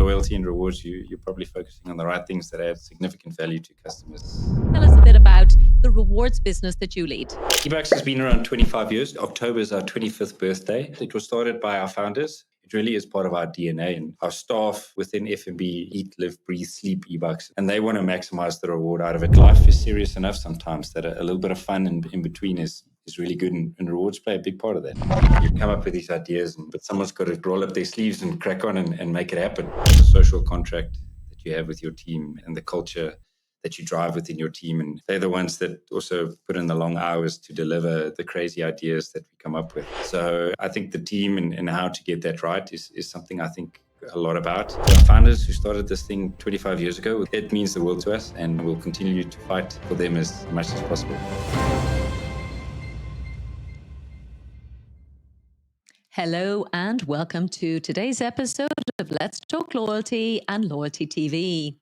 loyalty and rewards, you're probably focusing on the right things that add significant value to customers. Tell us a bit about the rewards business that you lead. eBucks has been around 25 years. October is our 25th birthday. It was started by our founders. It really is part of our DNA, and our staff within F&B eat, live, breathe, sleep eBucks, and they want to maximize the reward out of it. Life is serious enough sometimes that a little bit of fun in between is really good, and rewards play a big part of that. You come up with these ideas, but someone's got to roll up their sleeves and crack on and make it happen. The social contract that you have with your team and the culture that you drive within your team, and they're the ones that also put in the long hours to deliver the crazy ideas that we come up with. So I think the team and how to get that right is something I think a lot about. Our founders who started this thing 25 years ago, it means the world to us, and we'll continue to fight for them as much as possible. Hello and welcome to today's episode of Let's Talk Loyalty and Loyalty TV.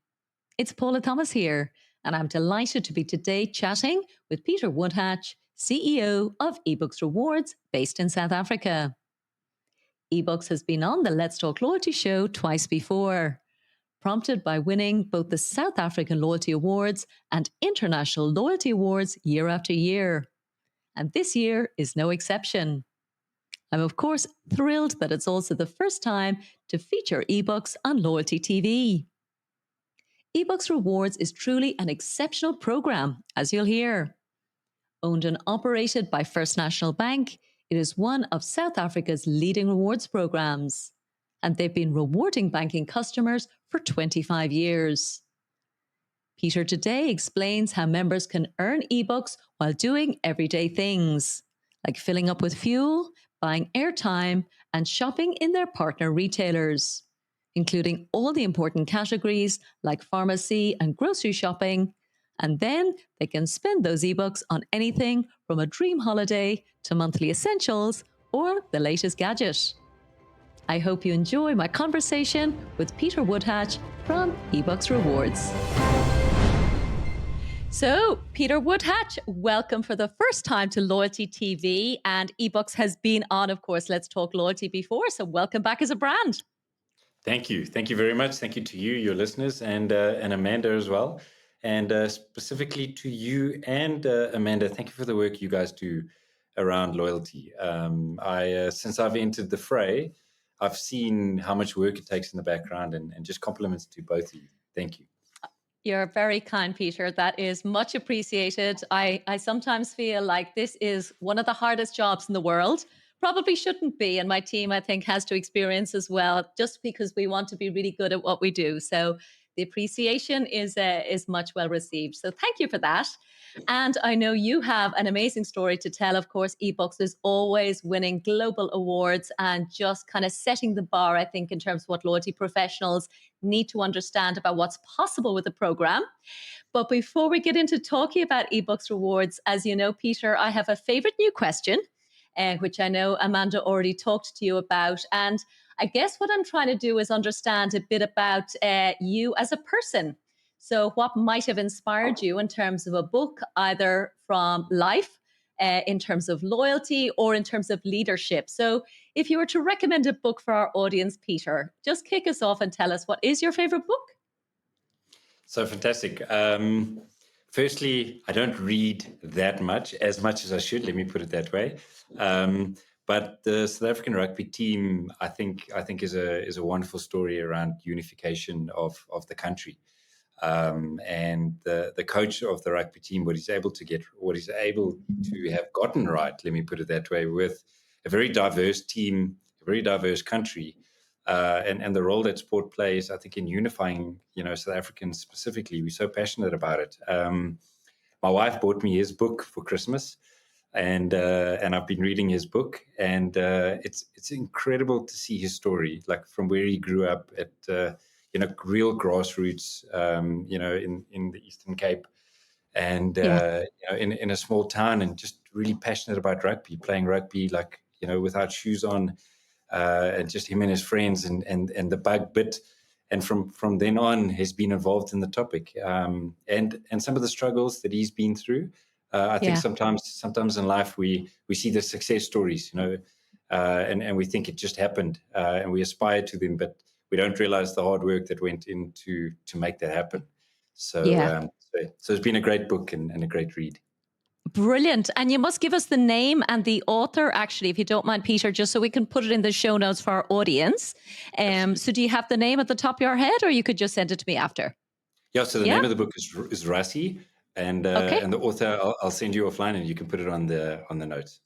It's Paula Thomas here, and I'm delighted to be today chatting with Pieter Woodhatch, CEO of eBucks Rewards, based in South Africa. eBucks has been on the Let's Talk Loyalty show twice before, prompted by winning both the South African Loyalty Awards and International Loyalty Awards year after year. And this year is no exception. I'm of course thrilled that it's also the first time to feature eBucks on Loyalty TV. eBucks Rewards is truly an exceptional program, as you'll hear. Owned and operated by First National Bank, it is one of South Africa's leading rewards programs, and they've been rewarding banking customers for 25 years. Pieter today explains how members can earn eBucks while doing everyday things, like filling up with fuel, buying airtime, and shopping in their partner retailers, including all the important categories like pharmacy and grocery shopping, and then they can spend those eBucks on anything from a dream holiday to monthly essentials or the latest gadget. I hope you enjoy my conversation with Pieter Woodhatch from eBucks Rewards. So, Pieter Woodhatch, welcome for the first time to Loyalty TV, and eBucks has been on, of course, Let's Talk Loyalty before, so welcome back as a brand. Thank you. Thank you very much. Thank you to you, your listeners, and Amanda as well. And specifically to you and Amanda, thank you for the work you guys do around loyalty. Since I've entered the fray, I've seen how much work it takes in the background, and just compliments to both of you. Thank you. You're very kind, Pieter. That is much appreciated. I sometimes feel like this is one of the hardest jobs in the world. Probably shouldn't be, and my team, I think, has to experience as well, just because we want to be really good at what we do. So the appreciation is much well received. So thank you for that. And I know you have an amazing story to tell. Of course, eBucks is always winning global awards and just kind of setting the bar, I think, in terms of what loyalty professionals need to understand about what's possible with the program. But before we get into talking about eBucks Rewards, as you know, Pieter, I have a favorite new question, which I know Amanda already talked to you about. And I guess what I'm trying to do is understand a bit about you as a person. So what might have inspired you in terms of a book, either from life, in terms of loyalty, or in terms of leadership. So if you were to recommend a book for our audience, Pieter, just kick us off and tell us, what is your favorite book? So fantastic. Firstly, I don't read that much as I should, let me put it that way. But the South African rugby team, I think is a wonderful story around unification of the country. And the coach of the rugby team, what he's able to have gotten right, let me put it that way, with a very diverse team, a very diverse country, and the role that sport plays, I think, in unifying, South Africans specifically. We're so passionate about it. My wife bought me his book for Christmas, and I've been reading his book, and it's incredible to see his story, like from where he grew up at, real grassroots, in the Eastern Cape, and in a small town, and just really passionate about rugby, playing rugby like without shoes on, and just him and his friends, and the bug bit. And from then on, has been involved in the topic, and some of the struggles that he's been through. I think sometimes in life we see the success stories, and we think it just happened, and we aspire to them. But we don't realize the hard work that went into to make that happen. So, Yeah. so it's been a great book and a great read. Brilliant. And you must give us the name and the author, actually, if you don't mind, Peter, just so we can put it in the show notes for our audience. Absolutely. So do you have the name at the top of your head, or you could just send it to me after? Yeah. So the Yeah. name of the book is Rassi, Okay. and the author I'll send you offline, and you can put it on the notes.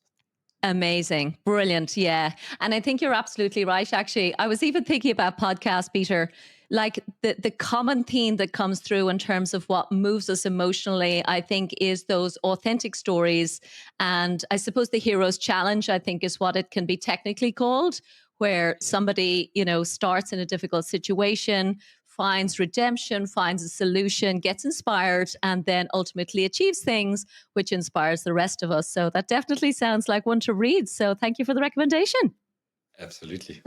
Amazing. Brilliant. Yeah. And I think you're absolutely right. Actually, I was even thinking about podcasts, Peter, like the common theme that comes through in terms of what moves us emotionally, I think, is those authentic stories. And I suppose the hero's challenge, I think, is what it can be technically called, where Yeah. somebody, starts in a difficult situation, finds redemption, finds a solution, gets inspired, and then ultimately achieves things which inspires the rest of us. So that definitely sounds like one to read. So thank you for the recommendation. Absolutely.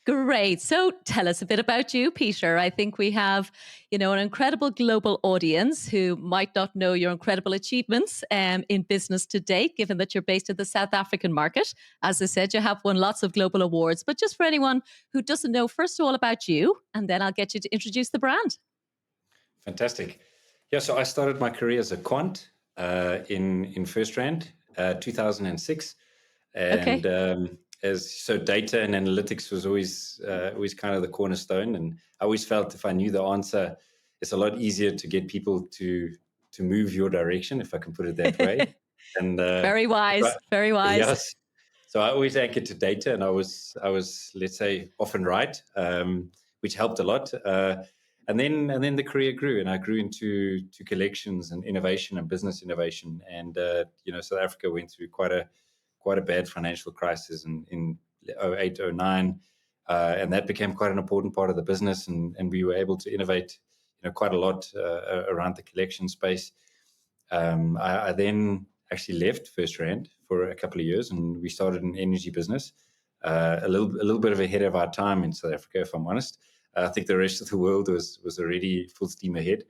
Great. So tell us a bit about you, Peter. I think we have, an incredible global audience who might not know your incredible achievements in business to date, given that you're based in the South African market. As I said, you have won lots of global awards. But just for anyone who doesn't know, first of all, about you, and then I'll get you to introduce the brand. Fantastic. Yeah, so I started my career as a quant in FirstRand, 2006, and Okay. as so data and analytics was always kind of the cornerstone. And I always felt if I knew the answer, it's a lot easier to get people to move your direction, if I can put it that way. And Very wise. but Very wise. yes, so I always anchored to data, and I was let's say often right, which helped a lot. And then the career grew, and I grew into collections and innovation and business innovation. And South Africa went through quite a bad financial crisis in 08, 09, and that became quite an important part of the business. And we were able to innovate, quite a lot around the collection space. I then actually left FirstRand for a couple of years, and we started an energy business. A little bit of ahead of our time in South Africa, if I'm honest. I think the rest of the world was already full steam ahead,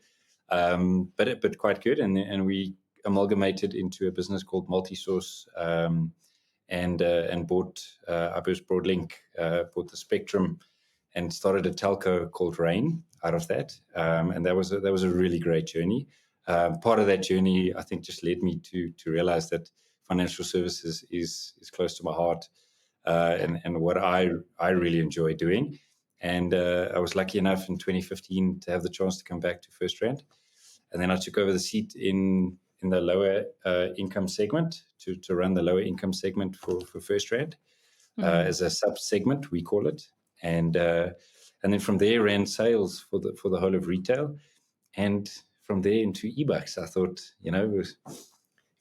but quite good. And we amalgamated into a business called Multisource, and bought I first bought Link, bought the Spectrum, and started a telco called Rain out of that. And that was a really great journey. Part of that journey, I think, just led me to realize that financial services is close to my heart, Yeah. and what I really enjoy doing. And I was lucky enough in 2015 to have the chance to come back to FirstRand, and then I took over the seat in the lower income segment to run the lower income segment for FirstRand, Mm. as a sub segment, we call it. And then from there ran sales for the whole of retail, and from there into eBucks. I thought, if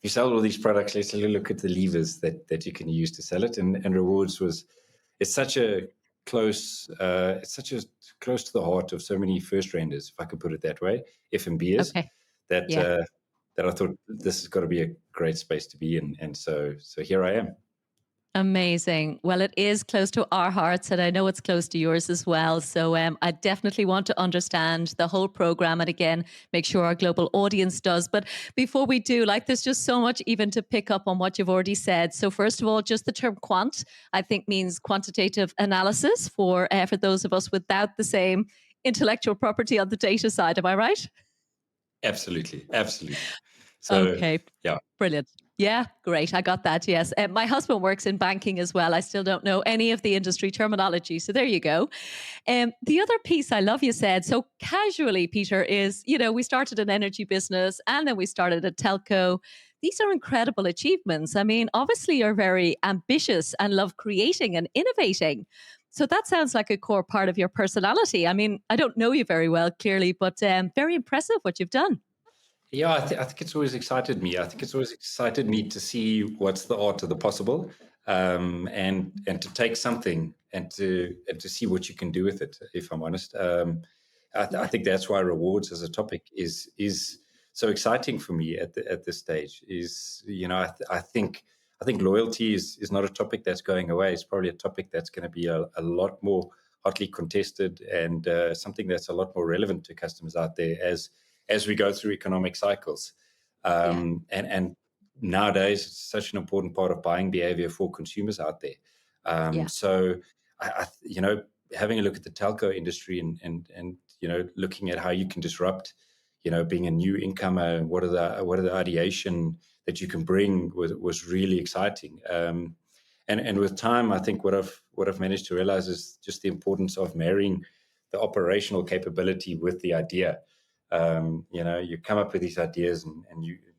you sell all these products, let's look at the levers that you can use to sell it. And rewards it's such a close to the heart of so many first randers, if I could put it that way, FMBs, Okay. that Yeah. that I thought this has got to be a great space to be in. And so here I am. Amazing. Well, it is close to our hearts, and I know it's close to yours as well. So I definitely want to understand the whole program, and again, make sure our global audience does. But before we do, there's just so much even to pick up on what you've already said. So first of all, just the term quant, I think, means quantitative analysis for those of us without the same intellectual property on the data side. Am I right? Absolutely, absolutely. So Okay. yeah. Brilliant. Yeah, great. I got that. Yes. My husband works in banking as well. I still don't know any of the industry terminology. So there you go. The other piece I love you said so casually, Peter, is, we started an energy business and then we started a telco. These are incredible achievements. I mean, obviously, you're very ambitious and love creating and innovating. So that sounds like a core part of your personality. I mean, I don't know you very well, clearly, but very impressive what you've done. Yeah, I think it's always excited me. I think it's always excited me to see what's the art of the possible, and to take something and to see what you can do with it. If I'm honest, I Yeah. think that's why rewards as a topic is so exciting for me at this stage. I think loyalty is not a topic that's going away. It's probably a topic that's going to be a lot more hotly contested, and something that's a lot more relevant to customers out there as we go through economic cycles. Yeah. And nowadays, it's such an important part of buying behavior for consumers out there. Yeah. So, I having a look at the telco industry and looking at how you can disrupt, being a new incomer, what are the ideation that you can bring was really exciting. And with time, I think what I've managed to realize is just the importance of marrying the operational capability with the idea. You come up with these ideas and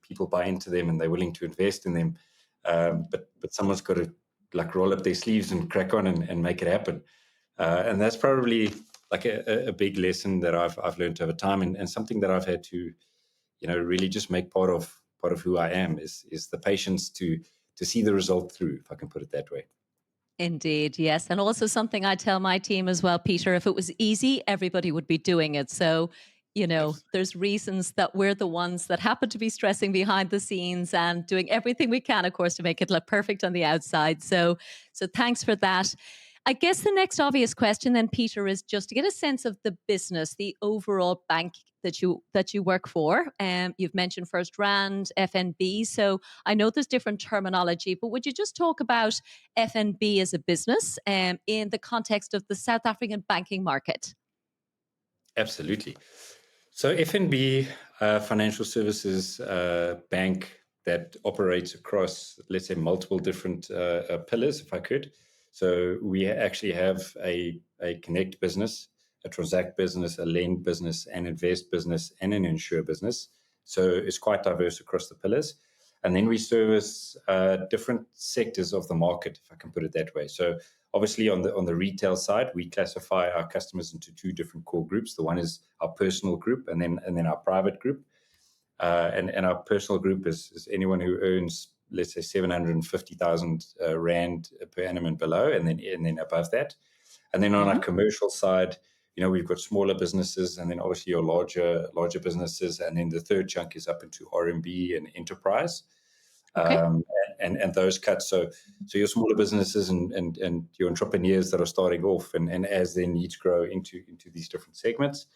people buy into them and they're willing to invest in them. But someone's got to like roll up their sleeves and crack on and make it happen. And that's probably like a big lesson that I've learned over time, and something that I've had to, really just make part of who I am is the patience to see the result through, if I can put it that way. Indeed, yes. And also something I tell my team as well, Peter, if it was easy, everybody would be doing it. So, there's reasons that we're the ones that happen to be stressing behind the scenes and doing everything we can, of course, to make it look perfect on the outside. So thanks for that. I guess the next obvious question then, Peter, is just to get a sense of the business, the overall bank that you work for. You've mentioned First Rand, FNB. So I know there's different terminology, but would you just talk about FNB as a business in the context of the South African banking market? Absolutely. So FNB, financial services bank that operates across, let's say, multiple different pillars, if I could. So we actually have a connect business, a transact business, a lend business, an invest business, and an insure business. So it's quite diverse across the pillars. And then we service different sectors of the market, if I can put it that way. So obviously on the retail side, we classify our customers into two different core groups. The one is our personal group, and then our private group. And our personal group is anyone who earns, let's say, 750,000 rand per annum and below, and then above that. And then on our commercial side, we've got smaller businesses, and then obviously your larger businesses, and then the third chunk is up into RMB and enterprise. Okay. And those cuts. So your smaller businesses and your entrepreneurs that are starting off, and as their needs grow into these different segments,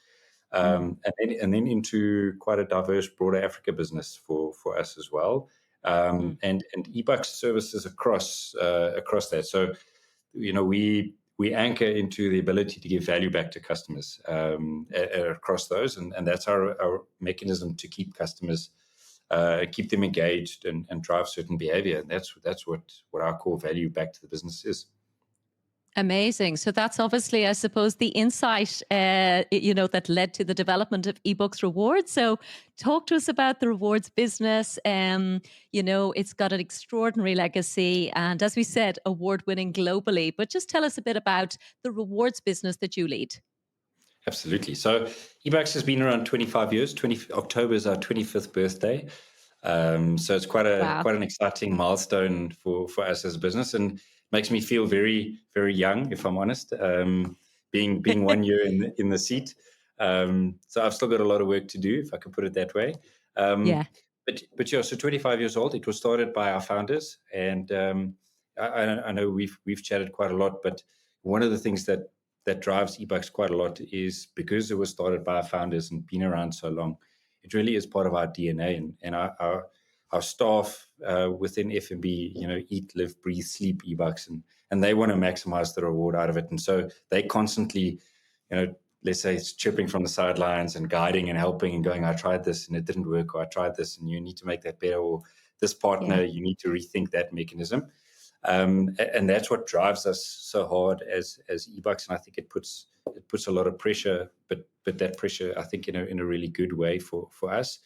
and then into quite a diverse, broader Africa business for us as well, and eBucks services across that. So we anchor into the ability to give value back to customers across those, and that's our mechanism to keep customers. Keep them engaged and drive certain behavior. And that's what our core value back to the business is. Amazing. So that's obviously, I suppose, the insight, that led to the development of eBucks Rewards. So talk to us about the rewards business. It's got an extraordinary legacy and, as we said, award-winning globally. But just tell us a bit about the rewards business that you lead. Absolutely. So eBucks has been around 25 years. October is our 25th birthday. So it's quite Wow. an exciting milestone for us as a business, and makes me feel very, very young, if I'm honest. Being 1 year in the seat, so I've still got a lot of work to do, if I can put it that way. Yeah. But yeah, so 25 years old. It was started by our founders, and I know we've chatted quite a lot. But one of the things that drives eBucks quite a lot is because it was started by our founders and been around so long. It really is part of our DNA, and our staff within FNB, eat, live, breathe, sleep eBucks, and they want to maximize the reward out of it. And so they constantly, let's say, it's chirping from the sidelines and guiding and helping and going, I tried this and it didn't work, or I tried this and you need to make that better, or this partner, Yeah. you need to rethink that mechanism. And that's what drives us so hard as eBucks. And I think it puts a lot of pressure, but that pressure, I think, in a really good way for us.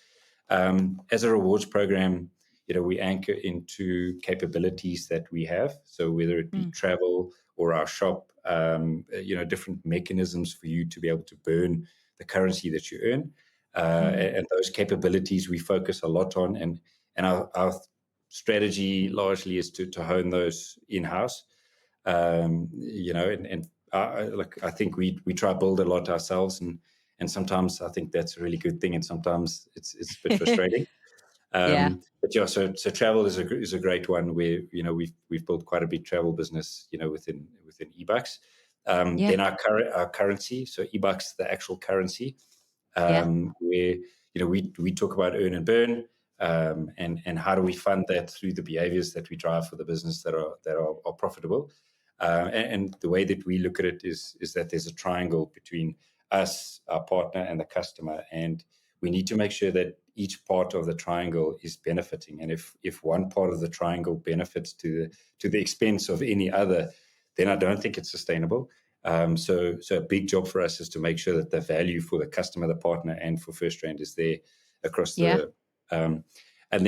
As a rewards program, we anchor into capabilities that we have. So whether it be travel or our shop, different mechanisms for you to be able to burn the currency that you earn. And those capabilities we focus a lot on. And our strategy largely is to hone those in-house. I think we try to build a lot ourselves, and sometimes I think that's a really good thing, and sometimes it's a bit frustrating. Yeah. But yeah, so travel is a great one where we've built quite a big travel business within eBucks. Yeah. Then our currency, so eBucks, the actual currency, Yeah. where we talk about earn and burn, and how do we fund that through the behaviors that we drive for the business that are profitable. And the way that we look at it is that there's a triangle between us, our partner, and the customer, and we need to make sure that each part of the triangle is benefiting. And if one part of the triangle benefits to the expense of any other, then I don't think it's sustainable. So a big job for us is to make sure that the value for the customer, the partner, and for FirstRand is there across Yeah. the. And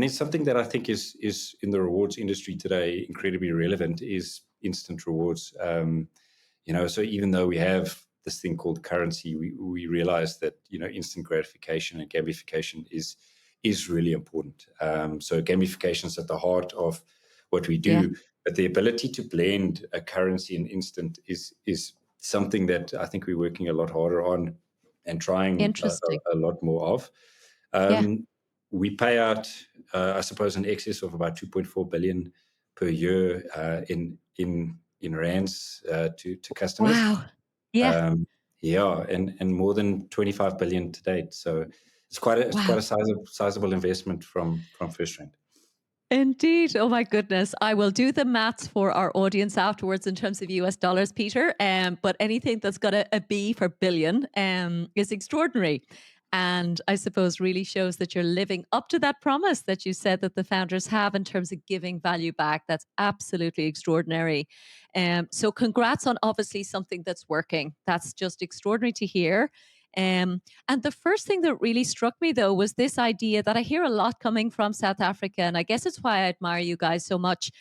then something that I think is in the rewards industry today incredibly relevant is instant rewards. So even though we have this thing called currency, we realize that instant gratification and gamification is really important. So gamification is at the heart of what we Yeah. do, but the ability to blend a currency and instant is something that I think we're working a lot harder on and trying Interesting. a lot more of. Yeah. We pay out, I suppose, an excess of about 2.4 billion per year in rands to customers. Wow. Yeah. Yeah, and more than 25 billion to date. So it's quite Wow. a sizable investment from FirstRand. Indeed. Oh my goodness. I will do the maths for our audience afterwards in terms of US dollars, Peter. But anything that's got a B for billion is extraordinary. And I suppose really shows that you're living up to that promise that you said that the founders have in terms of giving value back. That's absolutely extraordinary. So congrats on obviously something that's working. That's just extraordinary to hear. And the first thing that really struck me, though, was this idea that I hear a lot coming from South Africa. And I guess it's why I admire you guys so much.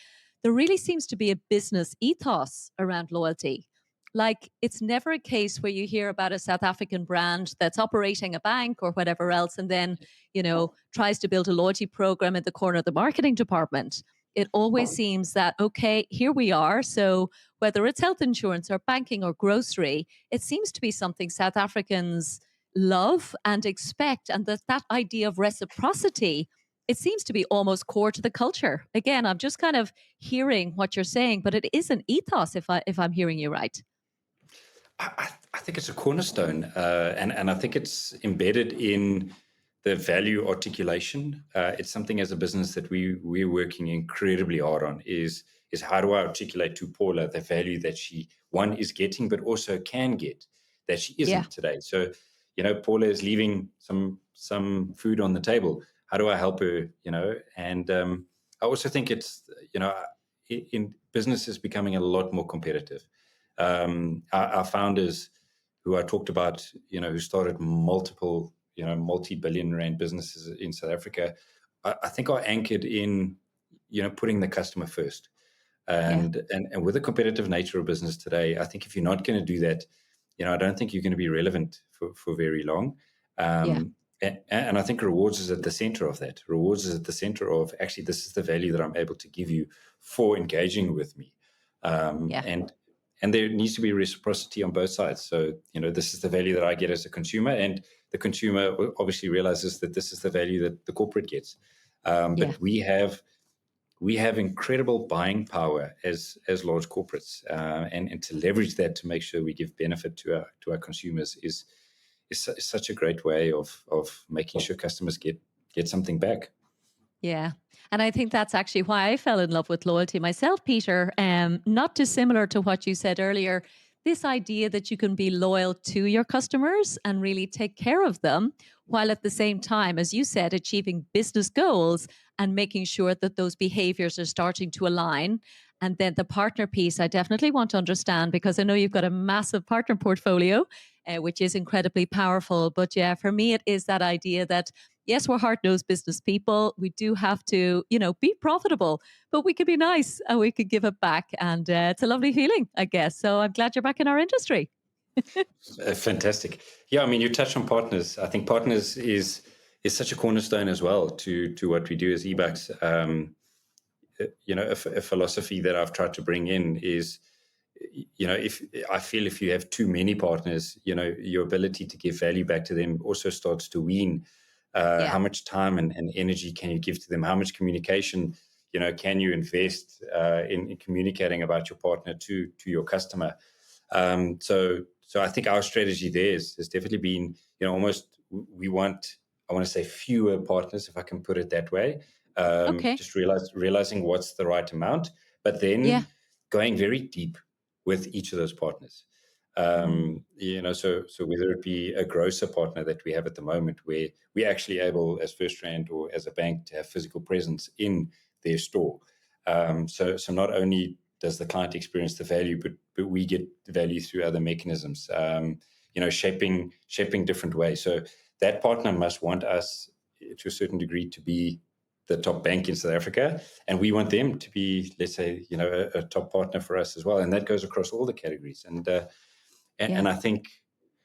There really seems to be a business ethos around loyalty. Like, it's never a case where you hear about a South African brand that's operating a bank or whatever else, and then, tries to build a loyalty program in the corner of the marketing department. It always seems that, okay, here we are. So, whether it's health insurance or banking or grocery, it seems to be something South Africans love and expect. And that idea of reciprocity, it seems to be almost core to the culture. Again, I'm just kind of hearing what you're saying, but it is an ethos if I'm hearing you right. I think it's a cornerstone, and I think it's embedded in the value articulation. It's something as a business that we're working incredibly hard on. Is how do I articulate to Paula the value that she one is getting, but also can get that she Yeah. isn't today. So, Paula is leaving some food on the table. How do I help her? And I also think it's in business is becoming a lot more competitive. Our founders, who I talked about, who started multiple, multi-billion rand businesses in South Africa, I think are anchored in, putting the customer first. Yeah. And with the competitive nature of business today, I think if you're not going to do that, I don't think you're going to be relevant for very long. Yeah. And I think rewards is at the center of that. Rewards is at the center of actually, this is the value that I'm able to give you for engaging with me. Yeah. And there needs to be reciprocity on both sides. So, this is the value that I get as a consumer, and the consumer obviously realizes that this is the value that the corporate gets. Yeah. But we have incredible buying power as large corporates, and to leverage that to make sure we give benefit to our consumers is such a great way of making sure customers get something back. Yeah. And I think that's actually why I fell in love with loyalty myself, Peter. Not dissimilar to what you said earlier. This idea that you can be loyal to your customers and really take care of them, while at the same time, as you said, achieving business goals and making sure that those behaviors are starting to align. And then the partner piece, I definitely want to understand because I know you've got a massive partner portfolio, which is incredibly powerful. But yeah, for me, it is that idea that yes, we're hard-nosed business people. We do have to, be profitable, but we could be nice and we could give it back. And it's a lovely feeling, I guess. So I'm glad you're back in our industry. Fantastic. Yeah, I mean, you touched on partners. I think partners is such a cornerstone as well to what we do as eBucks. A philosophy that I've tried to bring in is, if I feel if you have too many partners, your ability to give value back to them also starts to wean. Yeah. How much time and energy can you give to them? How much communication, can you invest in communicating about your partner to your customer? So I think our strategy there has definitely been, almost I want to say fewer partners, if I can put it that way. Okay. Just realizing what's the right amount, but Yeah. then going very deep with each of those partners. So whether it be a grocer partner that we have at the moment, where we're actually able, as FirstRand or as a bank, to have physical presence in their store. So not only does the client experience the value, but we get the value through other mechanisms, shaping different ways. So that partner must want us to a certain degree to be the top bank in South Africa, and we want them to be, let's say, a top partner for us as well. And that goes across all the categories. And I think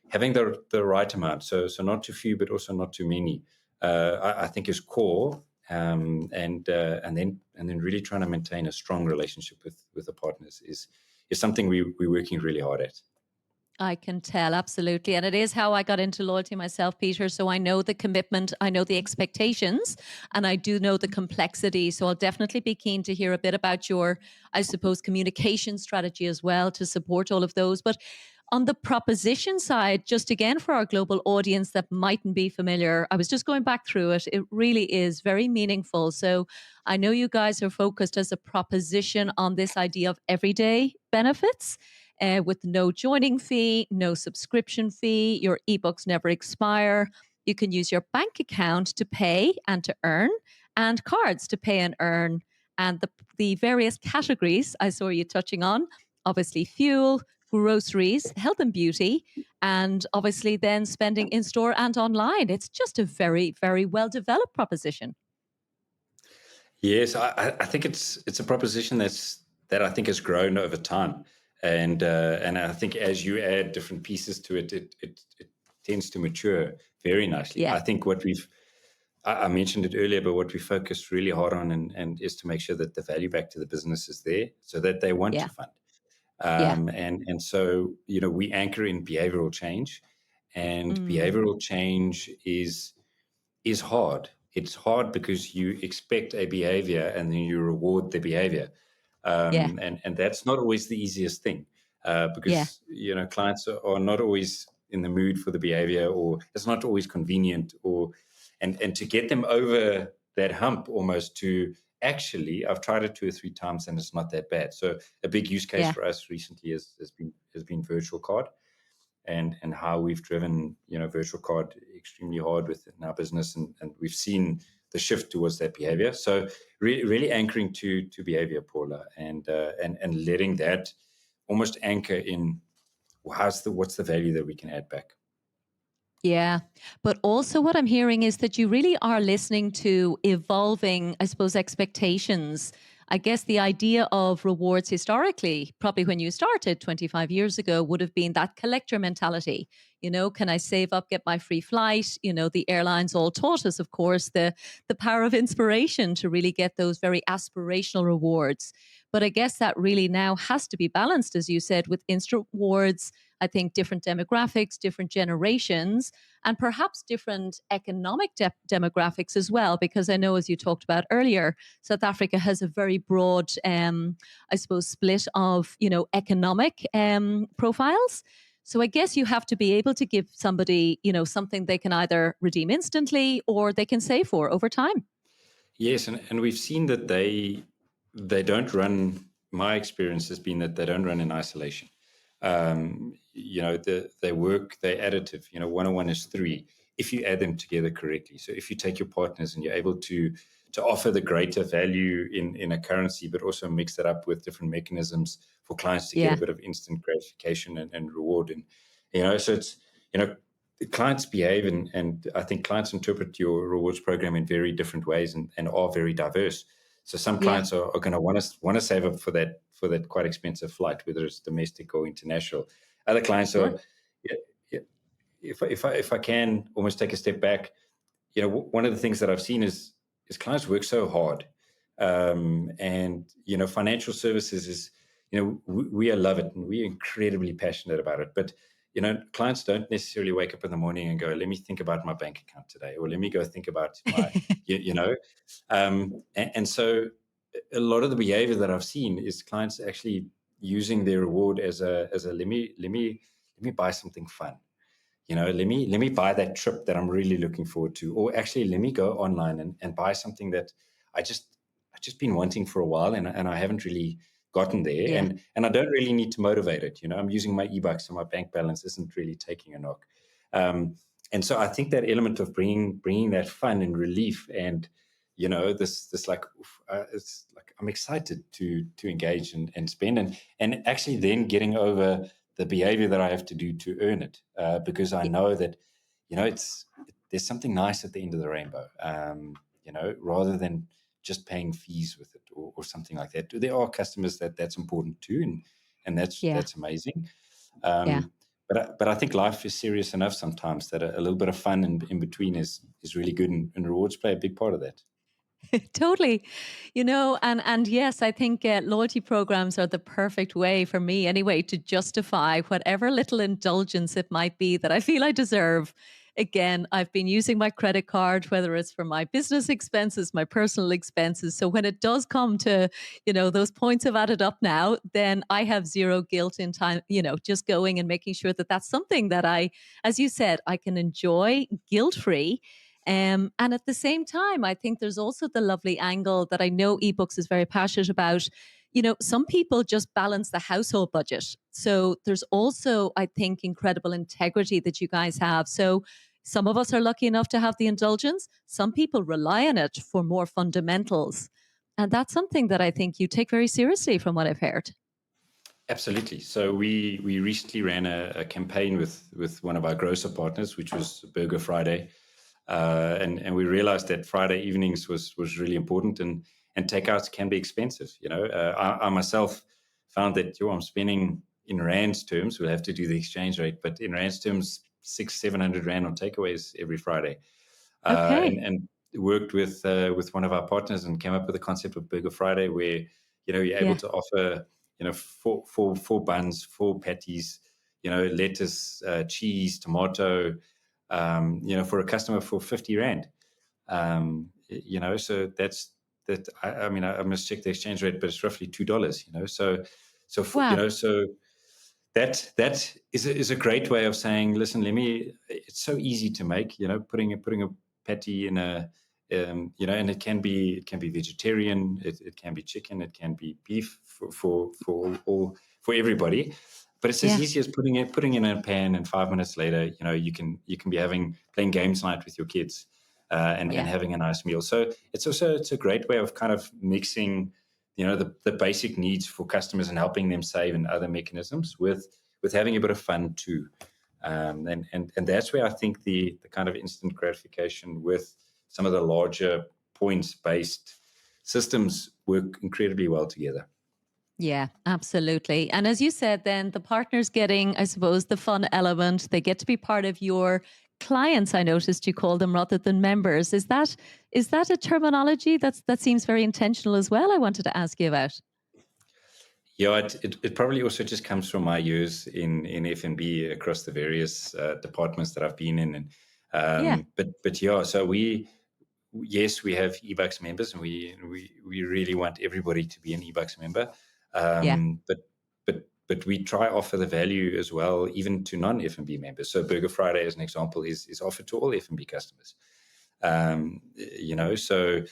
having the right amount, so not too few, but also not too many, I think is core. And then really trying to maintain a strong relationship with the partners is something we're working really hard at. I can tell, absolutely. And it is how I got into loyalty myself, Peter. So I know the commitment, I know the expectations, and I do know the complexity. So I'll definitely be keen to hear a bit about your, I suppose, communication strategy as well to support all of those. But on the proposition side, just again for our global audience that mightn't be familiar, I was just going back through it. It really is very meaningful. So I know you guys are focused as a proposition on this idea of everyday benefits, with no joining fee, no subscription fee. Your eBucks never expire. You can use your bank account to pay and to earn, and cards to pay and earn. And the various categories I saw you touching on, obviously fuel, groceries, health and beauty, and obviously then spending in store and online. It's just a very, very well developed proposition. Yes, I think it's a proposition that I think has grown over time, and I think as you add different pieces to it, it tends to mature very nicely. Yeah, I think I mentioned it earlier, but what we focus really hard on and is to make sure that the value back to the business is there, so that they want yeah, to fund. yeah. And so we anchor in behavioral change, and Mm, behavioral change is hard. It's hard because you expect a behavior and then you reward the behavior. yeah, And that's not always the easiest thing, yeah, because, clients are not always in the mood for the behavior, or it's not always convenient, and to get them over that hump almost to actually, I've tried it 2 or 3 times and it's not that bad. So a big use case yeah. for us recently has been virtual card, and how we've driven virtual card extremely hard within our business, and we've seen the shift towards that behavior. So really anchoring to behavior, Paula, and letting that almost anchor in what's the value that we can add back. Yeah. But also, what I'm hearing is that you really are listening to evolving, I suppose, expectations. I guess the idea of rewards historically, probably when you started 25 years ago, would have been that collector mentality. Can I save up, get my free flight? The airlines all taught us, of course, the power of inspiration to really get those very aspirational rewards. But I guess that really now has to be balanced, as you said, with instant rewards. I think different demographics, different generations, and perhaps different economic demographics as well. Because I know, as you talked about earlier, South Africa has a very broad, I suppose, split of economic profiles. So I guess you have to be able to give somebody something they can either redeem instantly or they can save for over time. Yes, and we've seen that they don't run. My experience has been that they don't run in isolation. They work, they're additive. 101 is 3 if you add them together correctly. So if you take your partners and you're able to offer the greater value in a currency, but also mix that up with different mechanisms for clients to get a Yeah, bit of instant gratification and reward. And so it's the clients behave, and I think clients interpret your rewards program in very different ways, and are very diverse. So some yeah, clients are going to want to save up for that quite expensive flight, whether it's domestic or international. Other clients are, sure. yeah, yeah, if I can almost take a step back, one of the things that I've seen is clients work so hard, and financial services is, we love it and we're incredibly passionate about it, but clients don't necessarily wake up in the morning and go, let me think about my bank account today, or let me go think about my you know and so a lot of the behavior that I've seen is clients actually using their reward as a let me buy something fun. Let me buy that trip that I'm really looking forward to, or actually let me go online and buy something that I just been wanting for a while, and I haven't really gotten there, Yeah. and I don't really need to motivate it. I'm using my eBucks, so my bank balance isn't really taking a knock. And so I think that element of bringing that fun and relief, and this like, it's like I'm excited to engage and spend, and actually then getting over the behavior that I have to do to earn it, because I know that there's something nice at the end of the rainbow, rather than just paying fees with it, or something like that. There are customers that's important too, and Yeah. that's amazing. Yeah. But I think life is serious enough sometimes that a little bit of fun in between is really good, and rewards play a big part of that. Totally. And yes, I think loyalty programs are the perfect way for me anyway to justify whatever little indulgence it might be that I feel I deserve. Again, I've been using my credit card, whether it's for my business expenses, my personal expenses. So when it does come to, those points have added up now, then I have zero guilt in time, just going and making sure that that's something that as you said, I can enjoy guilt free. And at the same time, I think there's also the lovely angle that I know eBooks is very passionate about. Some people just balance the household budget. So there's also, I think, incredible integrity that you guys have. So some of us are lucky enough to have the indulgence. Some people rely on it for more fundamentals. And that's something that I think you take very seriously from what I've heard. Absolutely. So we recently ran a campaign with one of our grocer partners, which was Burger Friday, and we realized that Friday evenings was really important, and takeouts can be expensive. I myself found that I'm spending in rands terms. We'll have to do the exchange rate, but in rands terms, 600-700 rand on takeaways every Friday, Okay. and worked with one of our partners and came up with the concept of Burger Friday, where you're able Yeah. to offer four buns, four patties, lettuce, cheese, tomato, for a customer for 50 rand. So that's that. I mean, I must check the exchange rate, but it's roughly $2. Wow. So that is a great way of saying, listen, it's so easy to make, putting a patty in and it can be vegetarian, it can be chicken, it can be beef for everybody, but it's as Yeah. easy as putting in a pan, and 5 minutes later, you can be playing games night with your kids, and Yeah. having a nice meal. So it's a great way of kind of mixing the basic needs for customers and helping them save, and other mechanisms with having a bit of fun too. And that's where I think the kind of instant gratification with some of the larger points based systems work incredibly well together. Yeah, absolutely. And as you said, then the partner's getting, I suppose, the fun element. They get to be part of your clients. I noticed you call them rather than members. Is that a terminology that seems very intentional as well? I wanted to ask you about. Yeah, it probably also just comes from my years in F&B across the various departments that I've been in, and Yeah, but yeah, so yes, we have eBucks members, and we really want everybody to be an eBucks member. yeah, But we try offer the value as well, even to non F&B members. So Burger Friday, as an example, is offered to all F&B customers. So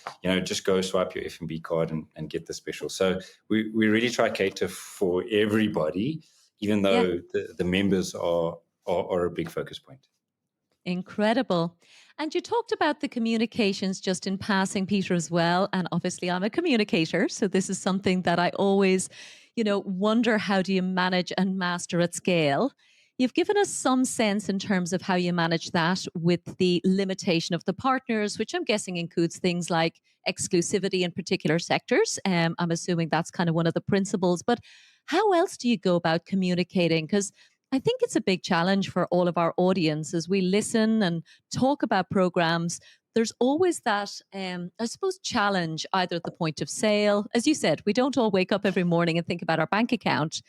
just go swipe your F&B card and get the special. So we really try cater for everybody, even yeah. though the members are a big focus point. Incredible. And you talked about the communications just in passing, Peter, as well. And obviously, I'm a communicator. So this is something that I always, wonder how do you manage and master at scale? You've given us some sense in terms of how you manage that with the limitation of the partners, which I'm guessing includes things like exclusivity in particular sectors. I'm assuming that's kind of one of the principles. But how else do you go about communicating? Because I think it's a big challenge for all of our audience as we listen and talk about programs. There's always that, I suppose, challenge either at the point of sale. As you said, we don't all wake up every morning and think about our bank account.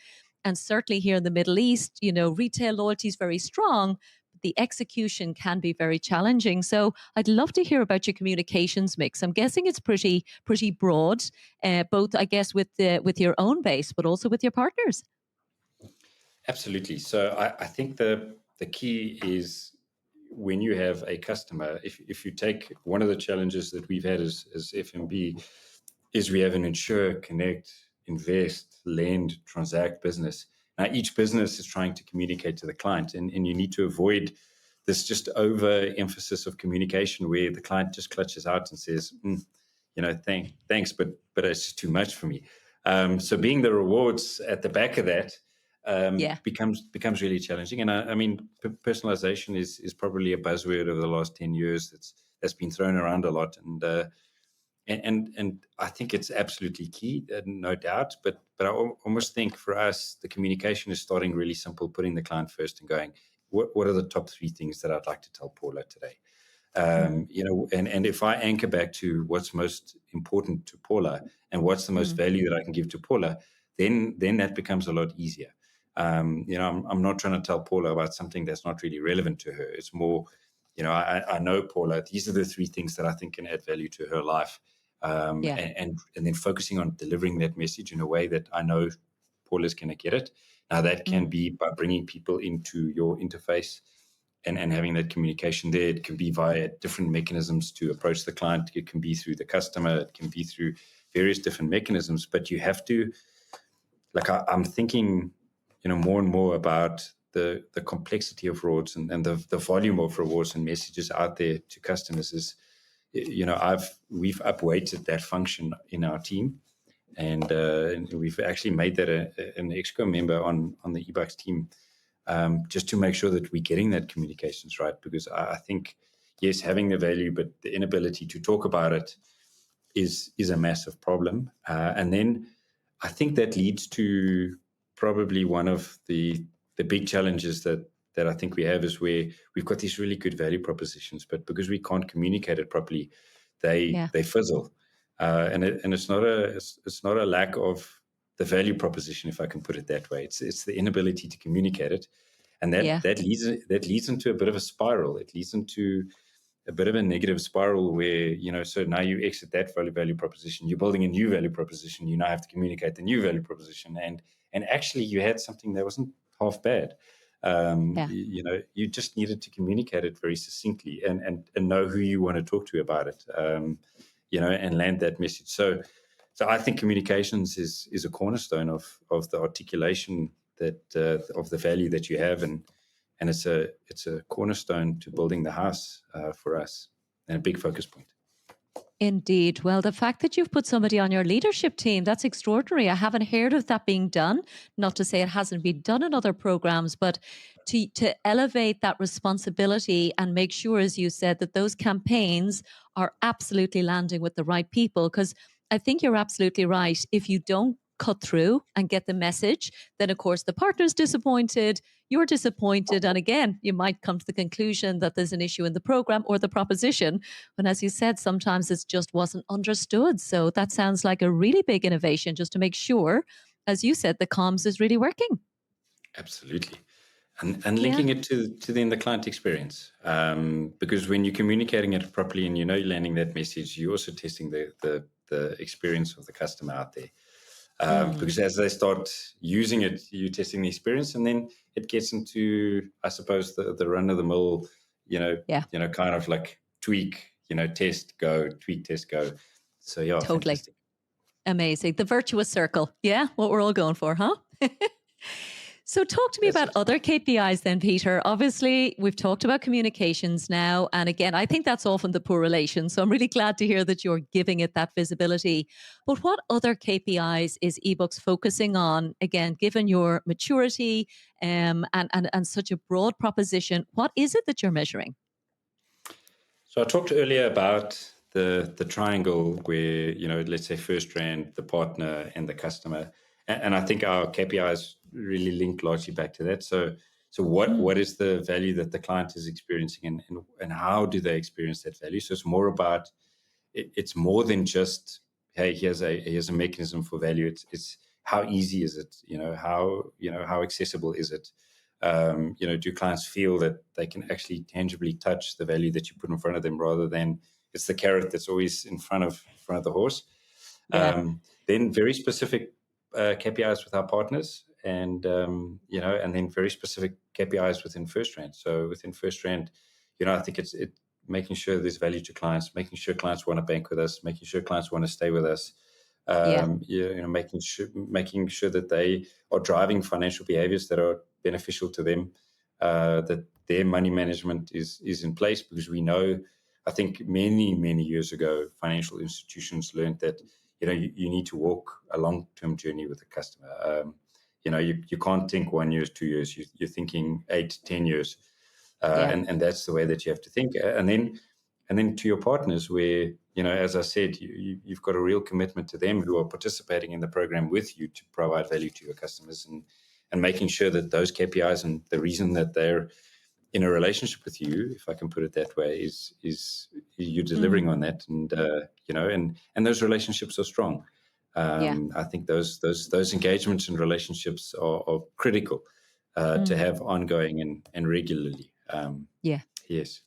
And certainly here in the Middle East, retail loyalty is very strong. But the execution can be very challenging. So I'd love to hear about your communications mix. I'm guessing it's pretty broad, both I guess with your own base, but also with your partners. Absolutely. So I think the key is, when you have a customer, if you take one of the challenges that we've had as FMB, is we have an insure, connect, invest, lend, transact business. Now, each business is trying to communicate to the client, and you need to avoid this just overemphasis of communication where the client just clutches out and says, thanks, but it's just too much for me. So being the rewards at the back of that Yeah. becomes really challenging. And I mean, personalization is probably a buzzword over the last 10 years that's been thrown around a lot. And I think it's absolutely key, no doubt. But I almost think for us, the communication is starting really simple, putting the client first and going, what are the top 3 things that I'd like to tell Paula today? And if I anchor back to what's most important to Paula and what's the most value that I can give to Paula, then that becomes a lot easier. I'm not trying to tell Paula about something that's not really relevant to her. It's more, I know Paula, these are the 3 things that I think can add value to her life. Yeah. And then focusing on delivering that message in a way that I know Paula's going to get it. Now, that can be by bringing people into your interface and having that communication there. It can be via different mechanisms to approach the client. It can be through the customer. It can be through various different mechanisms. But you have to, I'm thinking, more and more about the complexity of rewards and the volume of rewards and messages out there to customers is, we've upweighted that function in our team. And we've actually made that an exco member on the eBucks team, just to make sure that we're getting that communications right. Because I think, yes, having the value, but the inability to talk about it is a massive problem. And then I think that leads to probably one of the big challenges that I think we have is where we've got these really good value propositions, but because we can't communicate it properly, they fizzle. And it's not a lack of the value proposition, if I can put it that way. It's the inability to communicate it, and that leads into a bit of a spiral. It leads into a bit of a negative spiral where, so now you exit that value proposition, you're building a new value proposition, you now have to communicate the new value proposition, and actually you had something that wasn't half bad. You just needed to communicate it very succinctly and know who you want to talk to about it, and land that message. So I think communications is a cornerstone of the articulation that of the value that you have, and it's a cornerstone to building the house for us, and a big focus point. Indeed. Well, the fact that you've put somebody on your leadership team, that's extraordinary. I haven't heard of that being done. Not to say it hasn't been done in other programs, but to elevate that responsibility and make sure, as you said, that those campaigns are absolutely landing with the right people. Because I think you're absolutely right. If you don't cut through and get the message, then of course the partner's disappointed, you're disappointed. And again, you might come to the conclusion that there's an issue in the program or the proposition. But as you said, sometimes it just wasn't understood. So that sounds like a really big innovation just to make sure, as you said, the comms is really working. Absolutely. And linking it to then the client experience, because when you're communicating it properly and you're landing that message, you're also testing the experience of the customer out there. Because as they start using it, you're testing the experience, and then it gets into, I suppose, the run of the mill, kind of like tweak, test, go, tweak, test, go. So Totally. fantastic. Amazing. The virtuous circle. Yeah, what we're all going for, huh? So talk to me about other KPIs then, Pieter. Obviously, we've talked about communications now. And again, I think that's often the poor relation. So I'm really glad to hear that you're giving it that visibility. But what other KPIs is eBucks focusing on? Again, given your maturity and such a broad proposition, what is it that you're measuring? So I talked earlier about the triangle where, let's say FirstRand, the partner, and the customer. And I think our KPIs really link largely back to that. So what is the value that the client is experiencing, and how do they experience that value? So it's more about, it's more than just, hey, here's a mechanism for value. It's how easy is it? How accessible is it? Do clients feel that they can actually tangibly touch the value that you put in front of them, rather than it's the carrot that's always in front of the horse? Yeah. Then very specific KPIs with our partners, and then very specific KPIs within FirstRand. So within FirstRand, I think it's making sure there's value to clients, making sure clients want to bank with us, making sure clients want to stay with us. Yeah. Making sure that they are driving financial behaviors that are beneficial to them, that their money management is in place, because we know, I think many years ago, financial institutions learned that you need to walk a long-term journey with the customer. You can't think 1 year, 2 years. You're thinking 8 to 10 years, Yeah. and that's the way that you have to think. And then to your partners, where as I said, you've got a real commitment to them who are participating in the program with you to provide value to your customers, and making sure that those KPIs and the reason that they're in a relationship with you, if I can put it that way, is you're delivering Mm. on that, and those relationships are strong. Yeah. I think those engagements and relationships are critical to Mm. have ongoing and regularly. Yeah. Yes.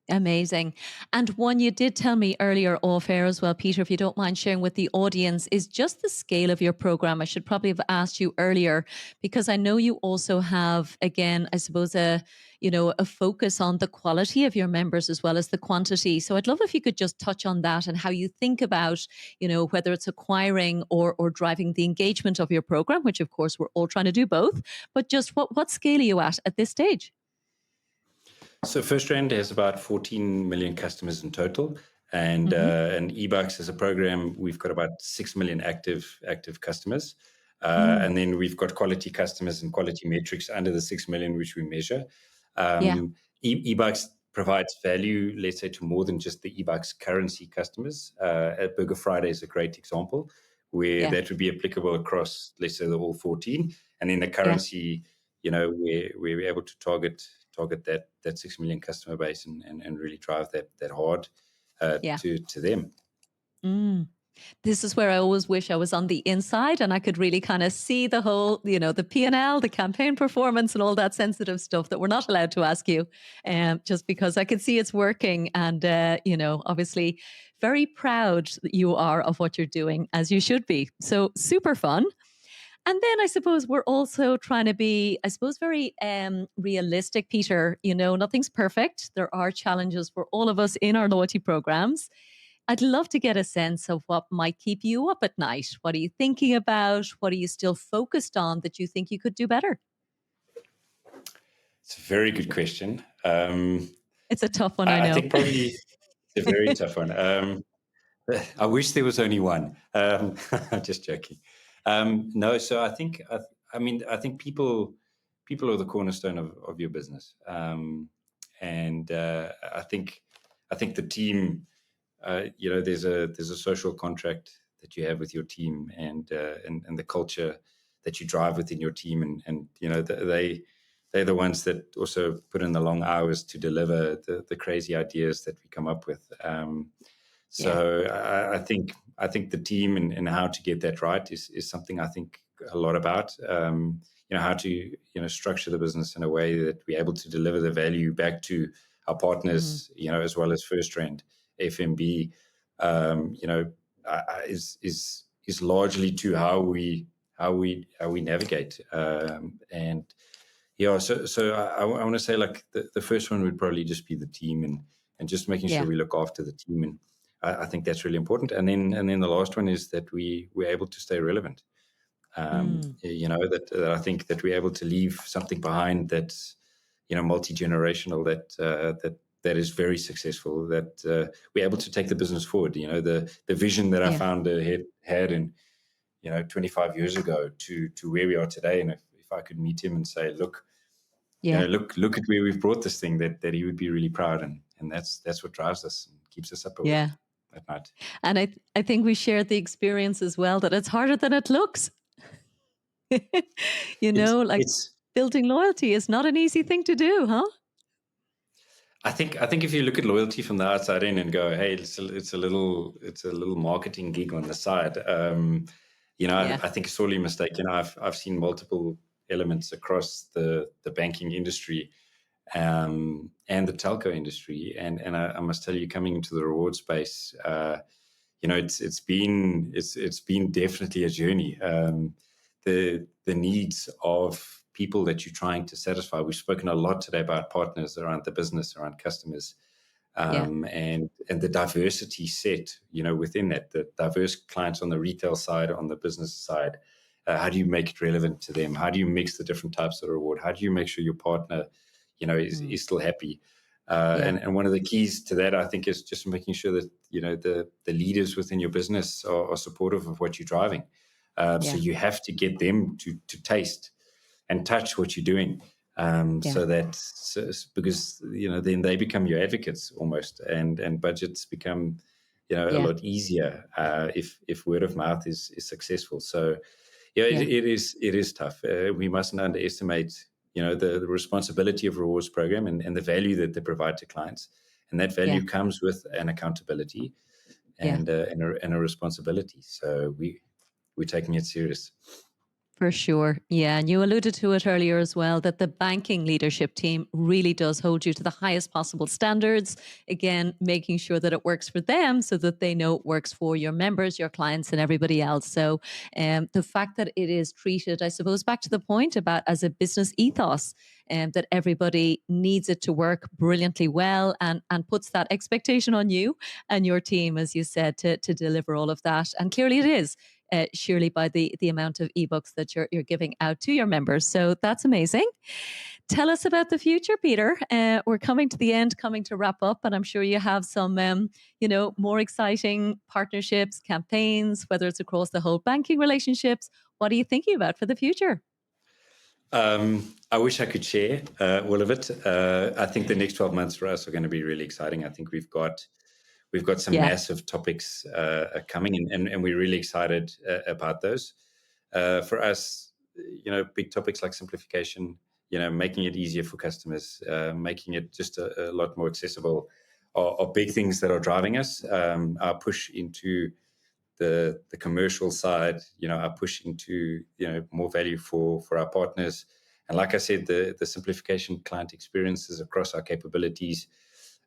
Amazing. And one you did tell me earlier off air as well, Peter, if you don't mind sharing with the audience, is just the scale of your program. I should probably have asked you earlier, because I know you also have, again, I suppose a focus on the quality of your members as well as the quantity. So I'd love if you could just touch on that and how you think about, whether it's acquiring or driving the engagement of your program, which of course we're all trying to do both, but just what scale are you at this stage? So FirstRand has about 14 million customers in total, Mm-hmm. and eBucks as a program, we've got about 6 million active customers, Mm. and then we've got quality customers and quality metrics under the 6 million, which we measure. Yeah. eBucks provides value, let's say, to more than just the eBucks currency customers. At Burger Friday is a great example where Yeah. that would be applicable across, let's say, the all 14, and then the Yeah. currency, where we're able to target that 6 million customer base, and really drive that hard Yeah. to them. Mm. This is where I always wish I was on the inside and I could really kind of see the whole, the P&L, the campaign performance, and all that sensitive stuff that we're not allowed to ask you, just because I can see it's working. And, obviously, very proud that you are of what you're doing, as you should be. So super fun. And then I suppose we're also trying to be, I suppose, very realistic, Peter. Nothing's perfect. There are challenges for all of us in our loyalty programs. I'd love to get a sense of what might keep you up at night. What are you thinking about? What are you still focused on that you think you could do better? It's a very good question. It's a tough one, I I know. think probably it's a very tough one. I wish there was only one. Just joking. No, so I think people are the cornerstone of your business, and I think the team. There's a social contract that you have with your team, and the culture that you drive within your team, and they're the ones that also put in the long hours to deliver the crazy ideas that we come up with. Yeah. So I think the team, and how to get that right is something I think a lot about. How to structure the business in a way that we're able to deliver the value back to our Mm. partners, as well as FirstRand, FMB, is largely to how we navigate, and yeah. So I want to say, like, the first one would probably just be the team, and just making sure Yeah. we look after the team, and I think that's really important. And then the last one is that we're able to stay relevant. Mm. That I think that we're able to leave something behind that's multi-generational, that is very successful, that we're able to take the business forward. The vision that our Yeah. founder had in 25 years ago to where we are today, and if I could meet him and say, look, Yeah. look at where we've brought this thing, that he would be really proud, and that's what drives us and keeps us up awake Yeah. at night. And I think we shared the experience as well that it's harder than it looks. It's Like it's building loyalty is not an easy thing to do, huh? I think if you look at loyalty from the outside in and go, hey, it's a little marketing gig on the side. Yeah. I think sorely mistaken. I've seen multiple elements across the banking industry, and the telco industry, and I must tell you, coming into the reward space, it's been definitely a journey. The needs of people that you're trying to satisfy. We've spoken a lot today about partners, around the business, around customers. Yeah. and the diversity set, within that, the diverse clients on the retail side, on the business side. How do you make it relevant to them? How do you mix the different types of reward? How do you make sure your partner, Mm. is still happy? Yeah. And one of the keys to that, I think, is just making sure that the leaders within your business are supportive of what you're driving. So Yeah. you have to get them to taste and touch what you're doing, Yeah. because then they become your advocates almost, and budgets become a Yeah. lot easier if word of mouth is successful. So yeah, Yeah. it is tough. We mustn't underestimate the responsibility of rewards program, and the value that they provide to clients, and that Yeah. value comes with an accountability Yeah. and a responsibility. So we're taking it serious. For sure. Yeah. And you alluded to it earlier as well that the banking leadership team really does hold you to the highest possible standards. Again, making sure that it works for them so that they know it works for your members, your clients, and everybody else. So the fact that it is treated, I suppose, back to the point about as a business ethos, and that everybody needs it to work brilliantly well and puts that expectation on you and your team, as you said, to deliver all of that. And clearly it is surely by the amount of ebooks that you're giving out to your members. So that's amazing. Tell us about the future, Peter. We're coming to the end, coming to wrap up, and I'm sure you have some, more exciting partnerships, campaigns, whether it's across the whole banking relationships. What are you thinking about for the future? I wish I could share all of it. I think the next 12 months for us are going to be really exciting. I think we've got some Yeah, massive topics coming, and we're really excited about those. For us, big topics like simplification, making it easier for customers, making it just a lot more accessible, are big things that are driving us. Our push into the commercial side, our push into more value for our partners, and like I said, the simplification client experiences across our capabilities,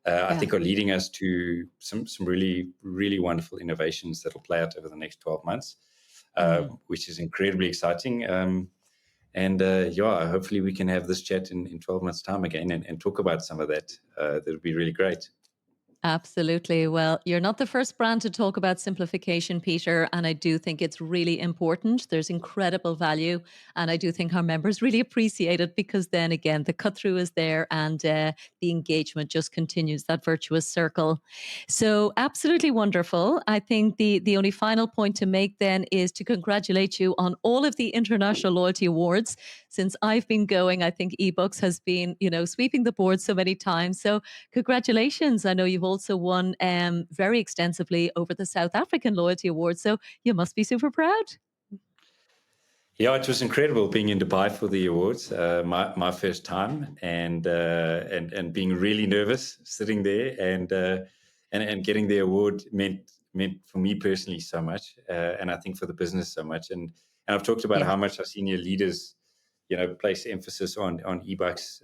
I yeah. think are leading us to some really really wonderful innovations that will play out over the next 12 months, Mm. which is incredibly exciting. And yeah, hopefully we can have this chat in 12 months' time again and talk about some of that. That would be really great. Absolutely. Well, you're not the first brand to talk about simplification, Peter, and I do think it's really important. There's incredible value, and I do think our members really appreciate it because then again, the cut through is there and the engagement just continues that virtuous circle. So, absolutely wonderful. I think the only final point to make then is to congratulate you on all of the International Loyalty Awards. Since I've been going, I think eBucks has been, sweeping the board so many times. So, congratulations. I know you've also won very extensively over the South African Loyalty Award. So you must be super proud. Yeah, it was incredible being in Dubai for the awards, my first time, and being really nervous sitting there, and getting the award meant for me personally so much, and I think for the business so much. And I've talked about Yeah. how much our senior leaders, place emphasis on eBucks.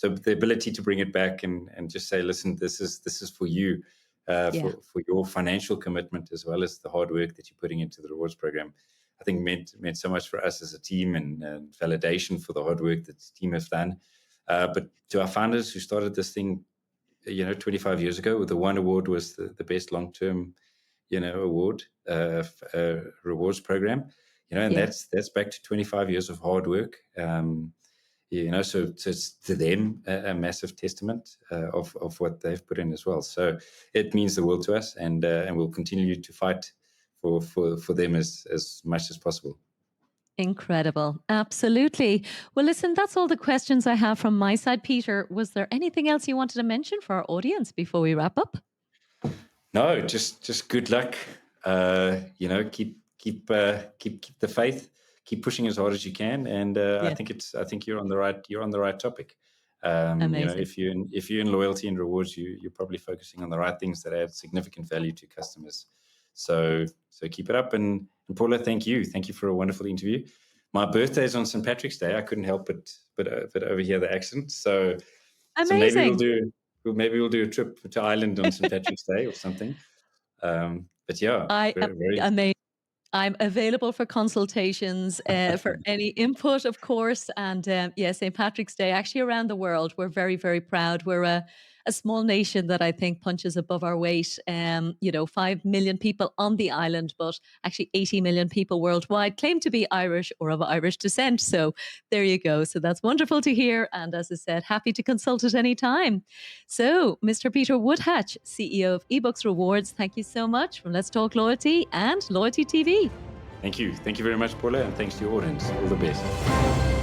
So the ability to bring it back and just say, listen, this is for you, Yeah. for your financial commitment as well as the hard work that you're putting into the rewards program, I think meant so much for us as a team, and validation for the hard work that the team has done. But to our founders who started this thing, 25 years ago, the one award was the best long-term, award, rewards program, and Yeah. that's back to 25 years of hard work. So it's to them a massive testament of what they've put in as well. So it means the world to us, and we'll continue to fight for them as much as possible. Incredible. Absolutely. Well, listen, that's all the questions I have from my side. Peter, was there anything else you wanted to mention for our audience before we wrap up? No, just good luck. Keep the faith. Keep pushing as hard as you can, and I Yeah. think you're on the right topic. Amazing. If you're in loyalty and rewards, you're probably focusing on the right things that add significant value to customers. So keep it up, and Paula, thank you for a wonderful interview. My birthday is on St. Patrick's Day. I couldn't help but overhear the accent. So maybe we'll Amazing. do maybe we'll do a trip to Ireland on St. Patrick's Day or something. But yeah, I am very, very amazing. I'm available for consultations, for any input, of course. And yeah, St. Patrick's Day, actually around the world, we're very, very proud. We're a small nation that I think punches above our weight. 5 million people on the island, but actually 80 million people worldwide claim to be Irish or of Irish descent. So there you go. So that's wonderful to hear. And as I said, happy to consult at any time. So, Mr. Pieter Woodhatch, CEO of eBucks Rewards, thank you so much from Let's Talk Loyalty and Loyalty TV. Thank you. Thank you very much, Paula, and thanks to your audience. All the best.